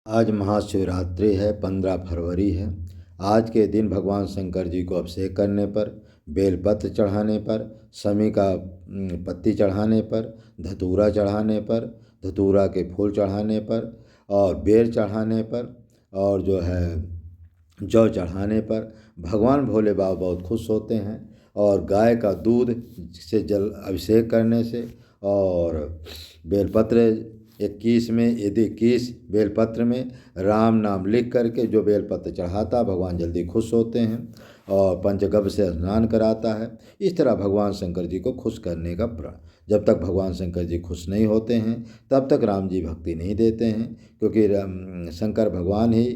आज महाशिवरात्रि है, 15 फरवरी है। आज के दिन भगवान शंकर जी को अभिषेक करने पर, बेलपत्र चढ़ाने पर, समी का पत्ती चढ़ाने पर, धतूरा चढ़ाने पर, धतूरा के फूल चढ़ाने पर और बेर चढ़ाने पर और जो है जौ चढ़ाने पर भगवान भोले बाबा बहुत खुश होते हैं। और गाय का दूध से जल अभिषेक करने से और बेलपत्र 21 में, यदि 21 बेलपत्र में राम नाम लिख करके जो बेलपत्र चढ़ाता भगवान जल्दी खुश होते हैं और पंचगव्य से स्नान कराता है। इस तरह भगवान शंकर जी को खुश करने का प्रण। जब तक भगवान शंकर जी खुश नहीं होते हैं तब तक राम जी भक्ति नहीं देते हैं, क्योंकि शंकर भगवान ही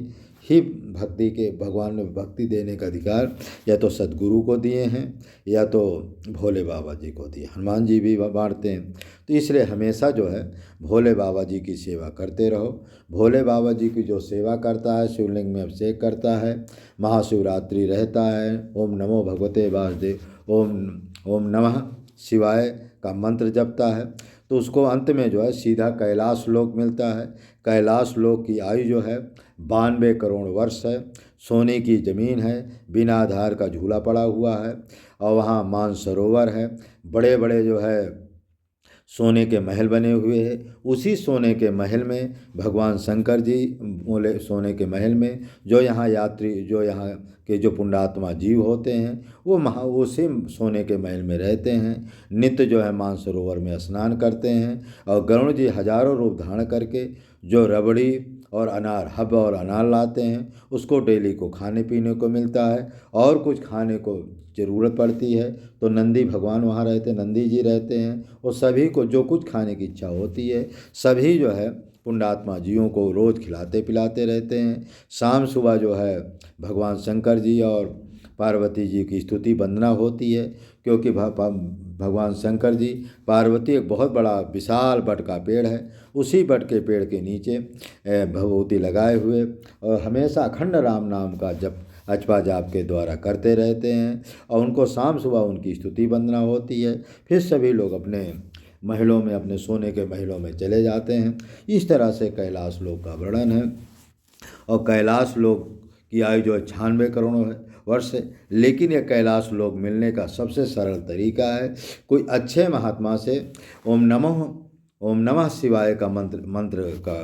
भक्ति के भगवान ने भक्ति देने का अधिकार या तो सदगुरु को दिए हैं या तो भोले बाबा जी को दिए। हनुमान जी भी बांटते हैं। तो इसलिए हमेशा जो है भोले बाबा जी की सेवा करते रहो। भोले बाबा जी की जो सेवा करता है, शिवलिंग में अभिषेक करता है, महाशिवरात्रि रहता है, ओम नमो भगवते वासुदेव, ओम नमः शिवाय का मंत्र जपता है, तो उसको अंत में जो है सीधा कैलाश लोक मिलता है। कैलाश लोक की आयु जो है 92 करोड़ वर्ष है। सोने की ज़मीन है, बिना आधार का झूला पड़ा हुआ है और वहाँ मानसरोवर है। बड़े बड़े जो है सोने के महल बने हुए हैं। उसी सोने के महल में भगवान शंकर जी बोले, सोने के महल में जो यहाँ यात्री, जो यहाँ के जो पुण्यात्मा जीव होते हैं वो उसी सोने के महल में रहते हैं। नित्य जो है मानसरोवर में स्नान करते हैं और गरुड़ जी हजारों रूप धारण करके जो रबड़ी और अनार, हब और अनार लाते हैं, उसको डेली को खाने पीने को मिलता है। और कुछ खाने को ज़रूरत पड़ती है तो नंदी भगवान वहाँ रहते हैं, नंदी जी रहते हैं। और सभी को जो कुछ खाने की इच्छा होती है सभी जो है पुण्यात्मा जीवों को रोज़ खिलाते पिलाते रहते हैं। शाम सुबह जो है भगवान शंकर जी और पार्वती जी की स्तुति वंदना होती है, क्योंकि भगवान शंकर जी, पार्वती एक बहुत बड़ा विशाल बट का पेड़ है, उसी बट के पेड़ के नीचे भभूति लगाए हुए और हमेशा अखंड राम नाम का जप अचपा जाप के द्वारा करते रहते हैं। और उनको शाम सुबह उनकी स्तुति वंदना होती है। फिर सभी लोग अपने महलों में, अपने सोने के महलों में चले जाते हैं। इस तरह से कैलाश लोक का वर्णन है। और कैलाश लोक की आयु जो 96 करोड़ वर्ष है। लेकिन यह कैलाश लोक मिलने का सबसे सरल तरीका है, कोई अच्छे महात्मा से ओम नमः शिवाय का मंत्र का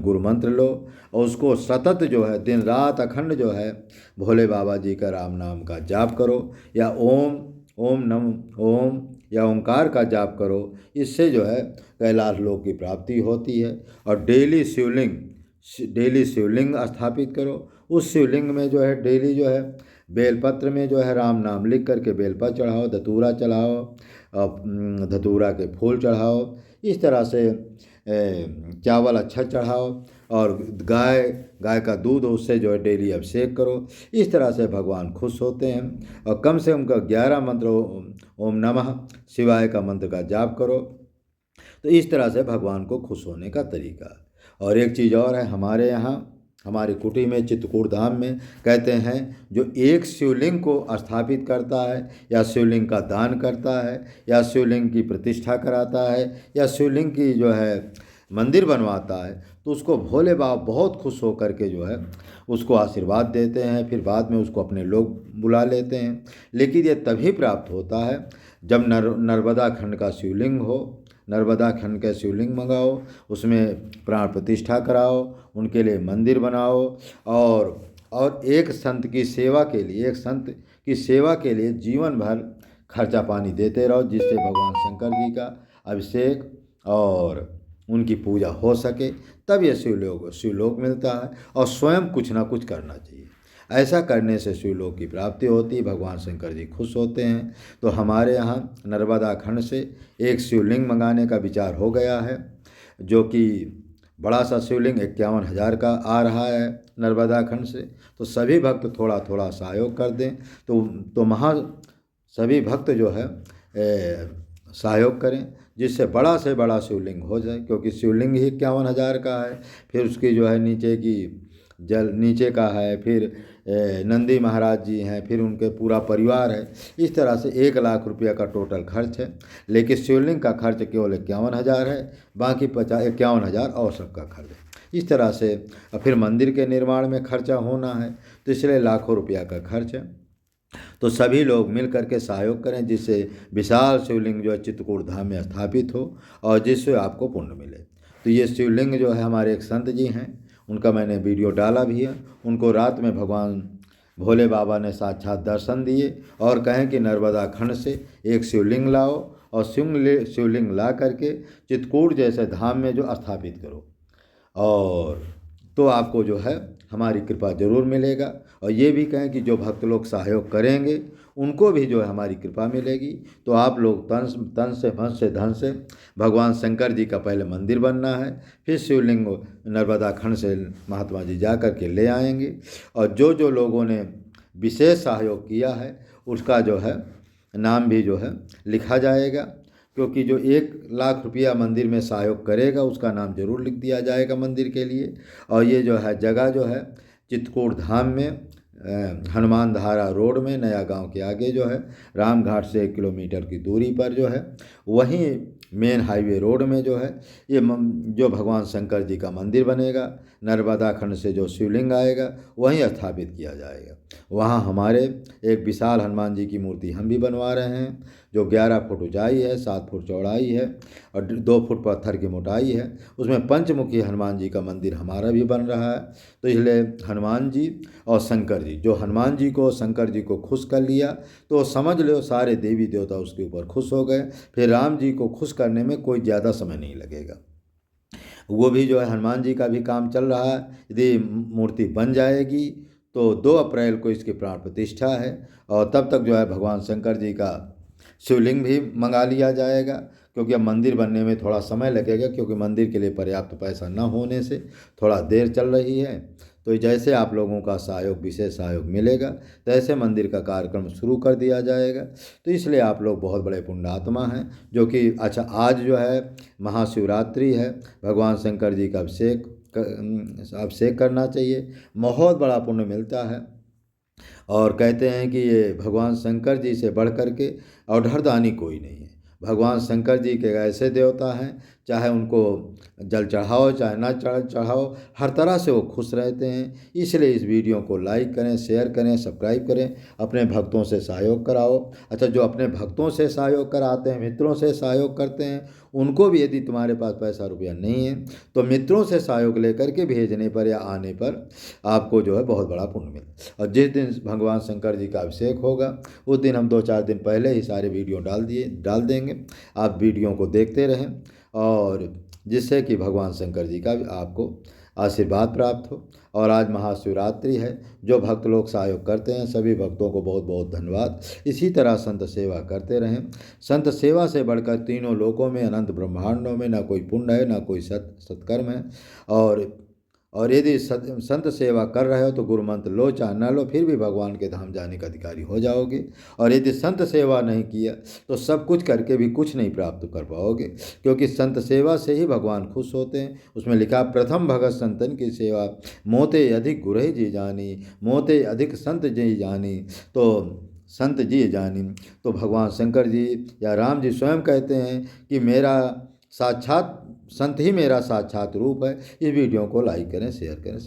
गुरु मंत्र लो और उसको सतत जो है दिन रात अखंड जो है भोले बाबा जी का राम नाम का जाप करो, या ओम या ओंकार का जाप करो। इससे जो है कैलाश लोक की प्राप्ति होती है। और डेली शिवलिंग स्थापित करो। उस शिवलिंग में जो है डेली जो है बेलपत्र में जो है राम नाम लिख करके बेलपत्र चढ़ाओ, धतूरा चढ़ाओ और धतूरा के फूल चढ़ाओ। इस तरह से चावल अच्छा चढ़ाओ और गाय का दूध, उससे जो है डेली अभिषेक करो। इस तरह से भगवान खुश होते हैं। और कम से कम 11 मंत्र ओम नमः शिवाय का मंत्र का जाप करो। तो इस तरह से भगवान को खुश होने का तरीका। और एक चीज़ और है, हमारे यहाँ हमारी कुटी में चित्रकूट धाम में कहते हैं, जो एक शिवलिंग को स्थापित करता है या शिवलिंग का दान करता है या शिवलिंग की प्रतिष्ठा कराता है या शिवलिंग की जो है मंदिर बनवाता है, तो उसको भोले बाबा बहुत खुश होकर के जो है उसको आशीर्वाद देते हैं। फिर बाद में उसको अपने लोग बुला लेते हैं। लेकिन ये तभी प्राप्त होता है जब नर्मदा खंड का शिवलिंग हो। नर्मदा खंड के शिवलिंग मंगाओ, उसमें प्राण प्रतिष्ठा कराओ, उनके लिए मंदिर बनाओ और एक संत की सेवा के लिए जीवन भर खर्चा पानी देते रहो, जिससे भगवान शंकर जी का अभिषेक और उनकी पूजा हो सके। तब यह शिवलोक मिलता है। और स्वयं कुछ ना कुछ करना चाहिए। ऐसा करने से शिवलोक की प्राप्ति होती है, भगवान शंकर जी खुश होते हैं। तो हमारे यहाँ नर्मदा खंड से एक शिवलिंग मंगाने का विचार हो गया है, जो कि बड़ा सा शिवलिंग 51,000 का आ रहा है नर्मदा खंड से। तो सभी भक्त थोड़ा थोड़ा सहयोग कर दें तो सभी भक्त जो है सहयोग करें, जिससे बड़ा से बड़ा शिवलिंग हो जाए, क्योंकि शिवलिंग ही 51,000 का है। फिर उसकी जो है नीचे का है, फिर नंदी महाराज जी हैं, फिर उनके पूरा परिवार है। इस तरह से 1 लाख रुपया का टोटल खर्च है। लेकिन शिवलिंग का खर्च केवल 51,000 है, बाकी 51,000 और सबका खर्च है। इस तरह से फिर मंदिर के निर्माण में खर्चा होना है, तो इसलिए लाखों रुपया का खर्च है। तो सभी लोग मिल करके सहयोग करें, जिससे विशाल शिवलिंग जो है चित्रकूट धाम में स्थापित हो और जिससे आपको पुण्य मिले। तो ये शिवलिंग जो है हमारे एक संत जी हैं, उनका मैंने वीडियो डाला भी है। उनको रात में भगवान भोले बाबा ने साक्षात दर्शन दिए और कहें कि नर्मदा खंड से एक शिवलिंग लाओ और शिवलिंग ला करके चित्रकूट जैसे धाम में जो स्थापित करो, और तो आपको जो है हमारी कृपा जरूर मिलेगा। और ये भी कहें कि जो भक्त लोग सहयोग करेंगे उनको भी जो है हमारी कृपा मिलेगी। तो आप लोग तन से मन से धन से भगवान शंकर जी का पहले मंदिर बनना है, फिर शिवलिंग नर्मदा खंड से महात्मा जी जा कर के ले आएंगे। और जो जो लोगों ने विशेष सहयोग किया है उसका जो है नाम भी जो है लिखा जाएगा, क्योंकि जो 1 लाख रुपया मंदिर में सहयोग करेगा उसका नाम जरूर लिख दिया जाएगा मंदिर के लिए। और ये जो है जगह जो है चित्रकूट धाम में हनुमान धारा रोड में नया गांव के आगे जो है रामघाट से 1 किलोमीटर की दूरी पर जो है वहीं मेन हाईवे रोड में जो है ये जो भगवान शंकर जी का मंदिर बनेगा, नर्मदा खंड से जो शिवलिंग आएगा वहीं स्थापित किया जाएगा। वहाँ हमारे एक विशाल हनुमान जी की मूर्ति हम भी बनवा रहे हैं, जो 11 फुट ऊंचाई है, 7 फुट चौड़ाई है और 2 फुट पत्थर की मोटाई है। उसमें पंचमुखी हनुमान जी का मंदिर हमारा भी बन रहा है। तो इसलिए हनुमान जी और शंकर जी, जो हनुमान जी को शंकर जी को खुश कर लिया तो समझ लो सारे देवी देवता उसके ऊपर खुश हो गए। फिर राम जी को खुश करने में कोई ज़्यादा समय नहीं लगेगा। वो भी जो है हनुमान जी का भी काम चल रहा है। यदि मूर्ति बन जाएगी तो 2 अप्रैल को इसकी प्राण प्रतिष्ठा है, और तब तक जो है भगवान शंकर जी का शिवलिंग भी मंगा लिया जाएगा, क्योंकि अब मंदिर बनने में थोड़ा समय लगेगा, क्योंकि मंदिर के लिए पर्याप्त पैसा न होने से थोड़ा देर चल रही है। तो जैसे आप लोगों का सहयोग, विशेष सहयोग मिलेगा, तैसे मंदिर का कार्यक्रम शुरू कर दिया जाएगा। तो इसलिए आप लोग बहुत बड़े पुण्यात्मा हैं, जो कि अच्छा आज जो है महाशिवरात्रि है, भगवान शंकर जी का अभिषेक करना चाहिए, बहुत बड़ा पुण्य मिलता है। और कहते हैं कि ये भगवान शंकर जी से बढ़ कर के और ढरदानी कोई नहीं है। भगवान शंकर जी के ऐसे देवता हैं, चाहे उनको जल चढ़ाओ चाहे ना चढ़ाओ, हर तरह से वो खुश रहते हैं। इसलिए इस वीडियो को लाइक करें, शेयर करें, सब्सक्राइब करें, अपने भक्तों से सहयोग कराओ। अच्छा, जो अपने भक्तों से सहयोग कराते हैं, मित्रों से सहयोग करते हैं, उनको भी यदि तुम्हारे पास पैसा रुपया नहीं है तो मित्रों से सहयोग लेकर के भेजने पर या आने पर आपको जो है बहुत बड़ा पुण्य मिले। और जिस दिन भगवान शंकर जी का अभिषेक होगा उस दिन हम 2-4 दिन पहले ही सारे वीडियो डाल देंगे। आप वीडियो को देखते रहें, और जिससे कि भगवान शंकर जी का भी आपको आशीर्वाद प्राप्त हो। और आज महाशिवरात्रि है, जो भक्त लोग सहयोग करते हैं सभी भक्तों को बहुत बहुत धन्यवाद। इसी तरह संत सेवा करते रहें। संत सेवा से बढ़कर तीनों लोकों में, अनंत ब्रह्मांडों में, ना कोई पुण्य है ना कोई सत्कर्म है। और यदि संत सेवा कर रहे हो तो गुरु मंत्र लो चाहे ना लो, फिर भी भगवान के धाम जाने का अधिकारी हो जाओगे। और यदि संत सेवा नहीं किया तो सब कुछ करके भी कुछ नहीं प्राप्त कर पाओगे, क्योंकि संत सेवा से ही भगवान खुश होते हैं। उसमें लिखा, प्रथम भगत संतन की सेवा, मोते अधिक गुरु जी जानी, मोते अधिक संत जी जानी। तो संत जी जानी, तो भगवान शंकर जी या राम जी स्वयं कहते हैं कि मेरा साक्षात संत ही मेरा साक्षात रूप है। इस वीडियो को लाइक करें, शेयर करें।